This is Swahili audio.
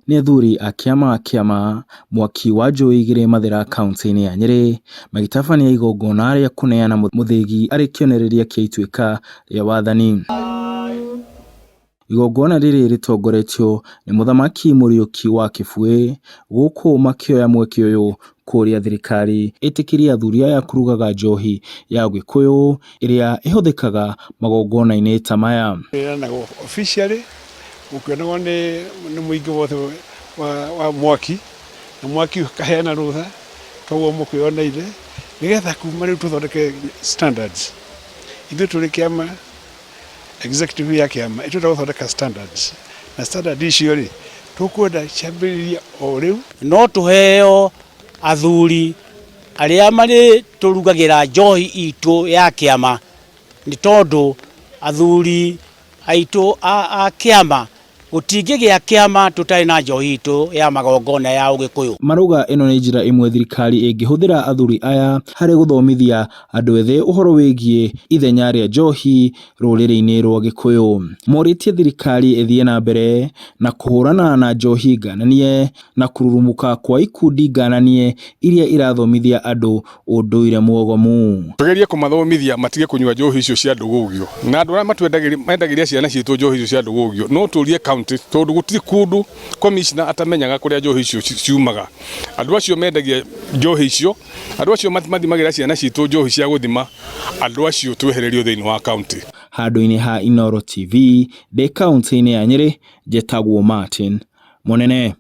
nĩ athuri a kĩama mwaki wa njũĩ igĩrĩ Mathĩra kaunti-inĩ ya Nyĩrĩ magĩtabania igongona rĩa kũneana mũthĩgi arĩ kĩonereria kĩa ituĩka rĩa wathani. Igongona rĩrĩ rĩtongoretio nĩ mũthamaki Mũriũki wa Kĩbũĩ, gũkũ makĩoya mweke ũyũ kũũria thirikari ĩtĩkĩrie athuri aya kũrugaga njohi ya Gĩkũyũ ĩrĩa ĩhũthĩkaga magongona-inĩ ta maya. Officially ũkĩonagwo nĩ mũingĩ wothe wa mwaki, na mwaki ũkaheana rũtha, koguo mũkĩoneire nĩgetha kuma rĩu tũthondeke standards. Ithuĩ tũrĩ kĩama executive ya kĩama ĩtũrenda gũthondeka standards, na standard icio rĩ tũkwenda ciambĩrĩrie o rĩu. No tũheo athuri arĩa marĩ tũrugagĩra njohi itũ ya kĩama, nĩ tondũ athuri aitũ a kĩama gũtingĩgĩa kĩama tũtarĩ na njohi itũ ya magongona ya Ũgĩkũyũ. Marauga ĩno nĩ njĩra ĩmwe thirikari ĩngĩhũthĩra athuri aya harĩ gũthomithia andũ ethĩ ũhoro wĩgiĩ ithenya rĩa njohi rũrĩrĩ-inĩ rwa Gĩkũyũ. Morĩtie thirikari ĩthiĩ na mbere na kũhũrana na njohi ngananie na kũrurumuka kwa ikundi ngananie iria irathomithia andũ ũndũire mũgomu. Tũgerie kũmathomithia matige kũnyua njohi icio cia ndũgũgio, na andũ arĩa mendagĩria ciana ciitũ njohi icio cia ndũgũgio no tũrie tondũ gũtirĩ kũndũ commissioner atamenyaga kũrĩa njohi icio ciumaga. Andũ acio mendagia njohi icio, andũ acio mathimagĩra ciana ciitũ njohi cia gũthima, andũ acio twehererio thĩinĩ wa kaunti. Handũ-inĩ ha Inooro TV ndĩ kaunti-inĩ ya Nyĩrĩ, njetagwo Martin Mũnene.